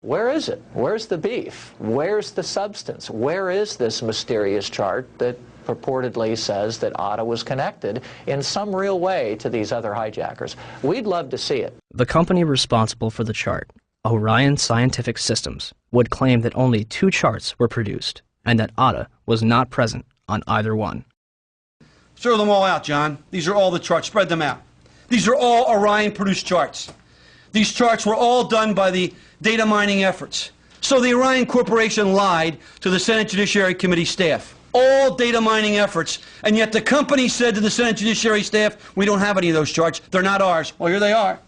Where is it? Where's the beef? Where's the substance? Where is this mysterious chart that purportedly says that Atta was connected in some real way to these other hijackers? We'd love to see it. The company responsible for the chart, Orion Scientific Systems, would claim that only 2 charts were produced and that Atta was not present on either one. Throw them all out, John. These are all the charts. Spread them out. These are all Orion-produced charts. These charts were all done by the data mining efforts. So the Orion Corporation lied to the Senate Judiciary Committee staff. All data mining efforts, and yet the company said to the Senate Judiciary staff, we don't have any of those charts. They're not ours. Well, here they are.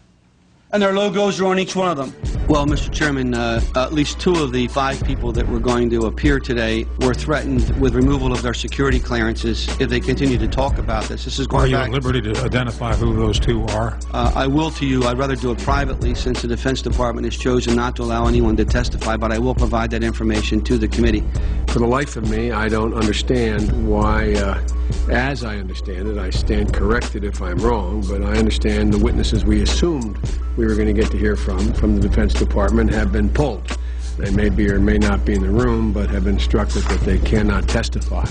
And their logos are on each one of them. Well, Mr. Chairman, at least 2 of the 5 people that were going to appear today were threatened with removal of their security clearances if they continue to talk about this. This is going back. Are you at liberty to identify who those 2 are? I will to you. I'd rather do it privately since the Defense Department has chosen not to allow anyone to testify, but I will provide that information to the committee. For the life of me, I don't understand why, as I understand it, I stand corrected if I'm wrong, but I understand the witnesses we assumed we were going to get to hear from the Defense Department have been pulled. They may be or may not be in the room, but have been instructed that they cannot testify.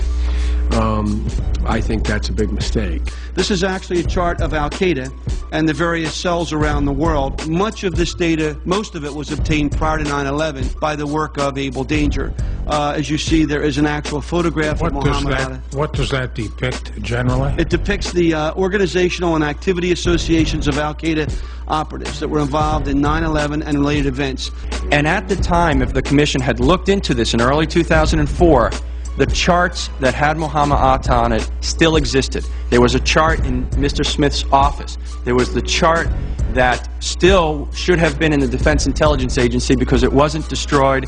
I think that's a big mistake. This is actually a chart of Al-Qaeda and the various cells around the world. Much of this data, most of it was obtained prior to 9/11 by the work of Able Danger. As you see, there is an actual photograph of Muhammad Atta. What does that depict generally? It depicts the organizational and activity associations of Al-Qaeda operatives that were involved in 9/11 and related events. And at the time, if the Commission had looked into this in early 2004, the charts that had Muhammad Atta on it still existed. There was a chart in Mr. Smith's office. There was the chart that still should have been in the Defense Intelligence Agency because it wasn't destroyed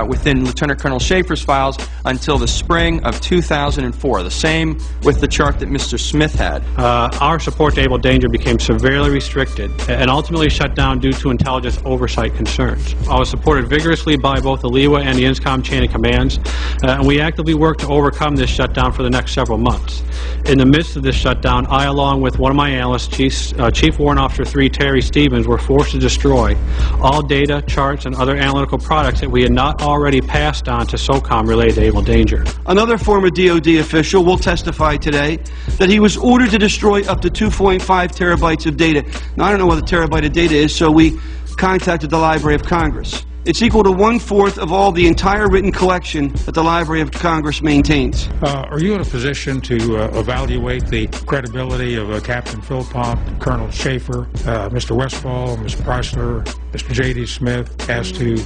within Lieutenant Colonel Schaefer's files until the spring of 2004. The same with the chart that Mr. Smith had. Our support to Able Danger became severely restricted and ultimately shut down due to intelligence oversight concerns. I was supported vigorously by both the LEWA and the INSCOM chain of commands, and we actively worked to overcome this shutdown for the next several months. In the midst of this shutdown, I, along with one of my analysts, Chief Warrant Officer 3 Terry Stevens, were forced to destroy all data, charts, and other analytical products that we had not already passed on to SOCOM related to Able Danger. Another former DOD official will testify today that he was ordered to destroy up to 2.5 terabytes of data. Now, I don't know what a terabyte of data is, so we contacted the Library of Congress. It's equal to 1/4 of all the entire written collection that the Library of Congress maintains. Are you in a position to evaluate the credibility of Captain Philpott, Colonel Schaefer, Mr. Westfall, Ms. Preissler, Mr. J.D. Smith as to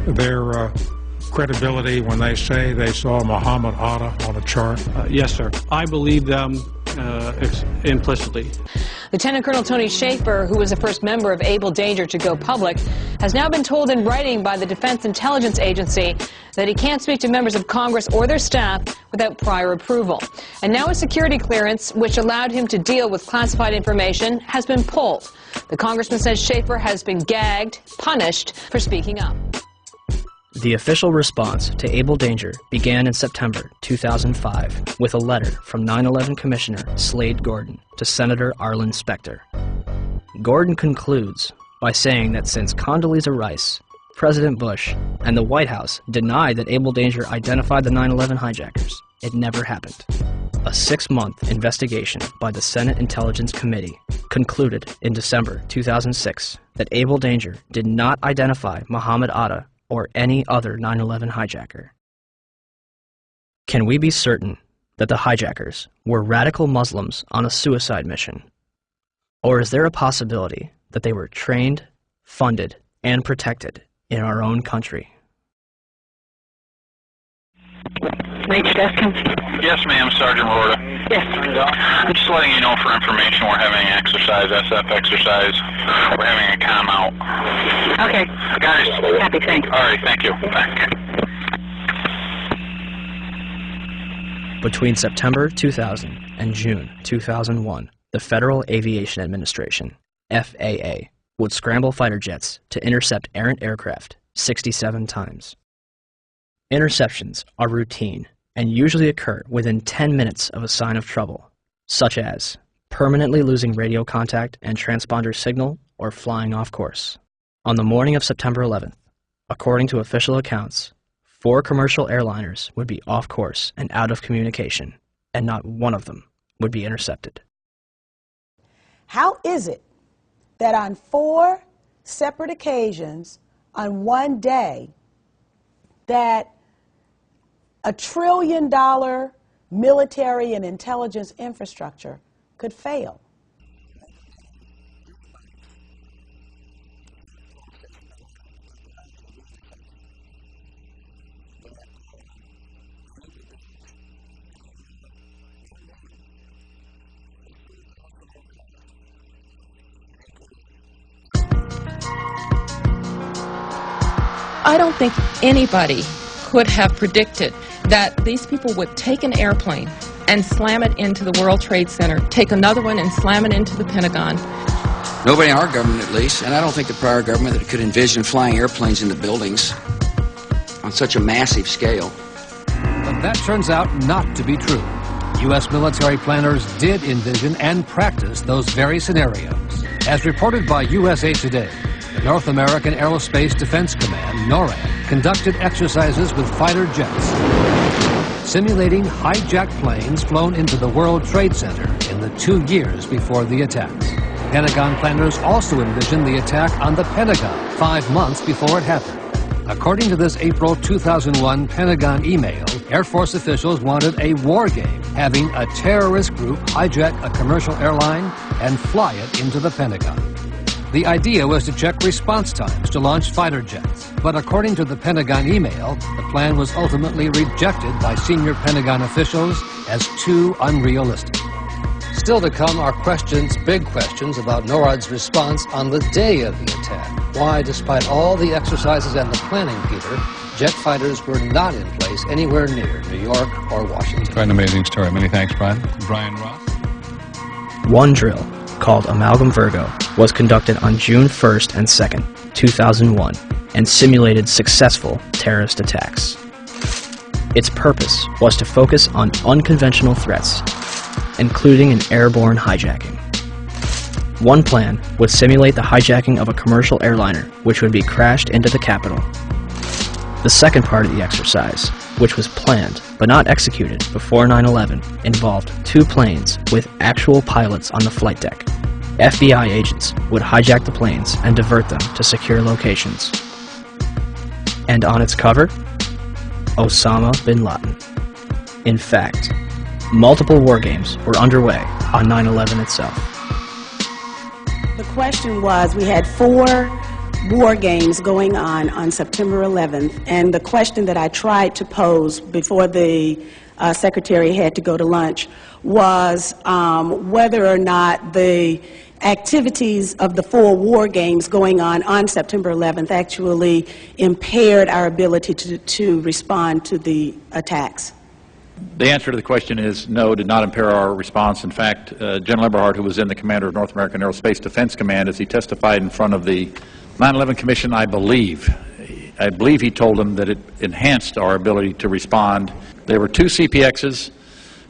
their credibility when they say they saw Muhammad Atta on a chart? Yes, sir. I believe them implicitly. Lieutenant Colonel Tony Schaefer, who was the first member of Able Danger to go public, has now been told in writing by the Defense Intelligence Agency that he can't speak to members of Congress or their staff without prior approval. And now a security clearance, which allowed him to deal with classified information, has been pulled. The congressman says Schaefer has been gagged, punished for speaking up. The official response to Able Danger began in September 2005 with a letter from 9/11 Commissioner Slade Gordon to Senator Arlen Specter. Gordon concludes by saying that since Condoleezza Rice, President Bush, and the White House denied that Able Danger identified the 9/11 hijackers, it never happened. A 6-month investigation by the Senate Intelligence Committee concluded in December 2006 that Able Danger did not identify Muhammad Atta or any other 9/11 hijacker. Can we be certain that the hijackers were radical Muslims on a suicide mission? Or is there a possibility that they were trained, funded, and protected in our own country? Yes, ma'am, Sergeant Rorta. Yes. I'm just letting you know for information we're having an exercise, SF exercise. We're having a comm out. Okay. Guys. Happy, thanks. All right, thank you. Thank you. Between September 2000 and June 2001, the Federal Aviation Administration, FAA, would scramble fighter jets to intercept errant aircraft 67 times. Interceptions are routine and usually occur within 10 minutes of a sign of trouble, such as permanently losing radio contact and transponder signal or flying off course. On the morning of September 11th, According to official accounts, 4 commercial airliners would be off course and out of communication, and not one of them would be intercepted. How is it that on 4 separate occasions on one day that $1 trillion military and intelligence infrastructure could fail? I don't think anybody could have predicted that these people would take an airplane and slam it into the World Trade Center, take another one and slam it into the Pentagon. Nobody in our government, at least, and I don't think the prior government that could envision flying airplanes into buildings on such a massive scale. But that turns out not to be true. U.S. military planners did envision and practice those very scenarios. As reported by USA Today, the North American Aerospace Defense Command, NORAD, conducted exercises with fighter jets, simulating hijacked planes flown into the World Trade Center in the 2 years before the attacks. Pentagon planners also envisioned the attack on the Pentagon 5 months before it happened. According to this April 2001 Pentagon email, Air Force officials wanted a war game, having a terrorist group hijack a commercial airline and fly it into the Pentagon. The idea was to check response times to launch fighter jets, but according to the Pentagon email, the plan was ultimately rejected by senior Pentagon officials as too unrealistic. Still to come are questions, big questions, about NORAD's response on the day of the attack. Why, despite all the exercises and the planning, Peter, jet fighters were not in place anywhere near New York or Washington. Quite an amazing story. Many thanks, Brian. Brian Ross. One drill, called Amalgam Virgo, was conducted on June 1st and 2nd, 2001, and simulated successful terrorist attacks. Its purpose was to focus on unconventional threats, including an airborne hijacking. One plan would simulate the hijacking of a commercial airliner, which would be crashed into the Capitol. The second part of the exercise, which was planned but not executed before 9/11, involved 2 planes with actual pilots on the flight deck. FBI agents would hijack the planes and divert them to secure locations. And on its cover, Osama bin Laden. In fact, multiple war games were underway on 9/11 itself. The question was, we had 4 war games going on September 11th, and the question that I tried to pose before the Secretary had to go to lunch was whether or not the activities of the 4 war games going on September 11th actually impaired our ability to respond to the attacks. The answer to the question is no, did not impair our response. In fact, General Eberhart, who was then the commander of North American Aerospace Defense Command, as he testified in front of the 9/11 Commission, I believe he told them that it enhanced our ability to respond. There were 2 CPXs.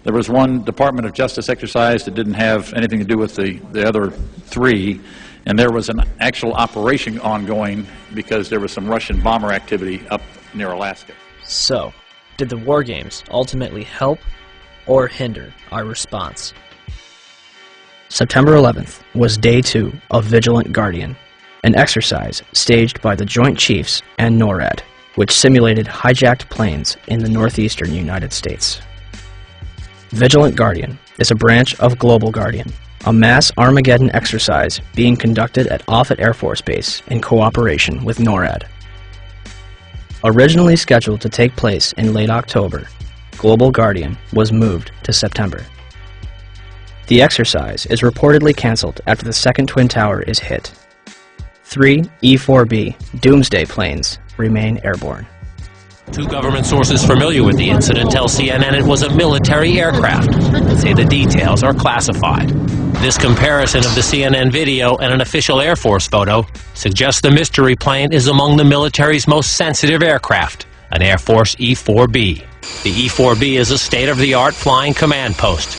There was 1 Department of Justice exercise that didn't have anything to do with the other 3, and there was an actual operation ongoing because there was some Russian bomber activity up near Alaska. So, did the war games ultimately help or hinder our response? September 11th was day 2 of Vigilant Guardian, an exercise staged by the Joint Chiefs and NORAD, which simulated hijacked planes in the northeastern United States. Vigilant Guardian is a branch of Global Guardian, a mass Armageddon exercise being conducted at Offutt Air Force Base in cooperation with NORAD. Originally scheduled to take place in late October, Global Guardian was moved to September. The exercise is reportedly canceled after the second Twin Tower is hit. 3 E-4B Doomsday planes remain airborne. 2 government sources familiar with the incident tell CNN it was a military aircraft, and say the details are classified. This comparison of the CNN video and an official Air Force photo suggests the mystery plane is among the military's most sensitive aircraft, an Air Force E-4B. The E-4B is a state-of-the-art flying command post,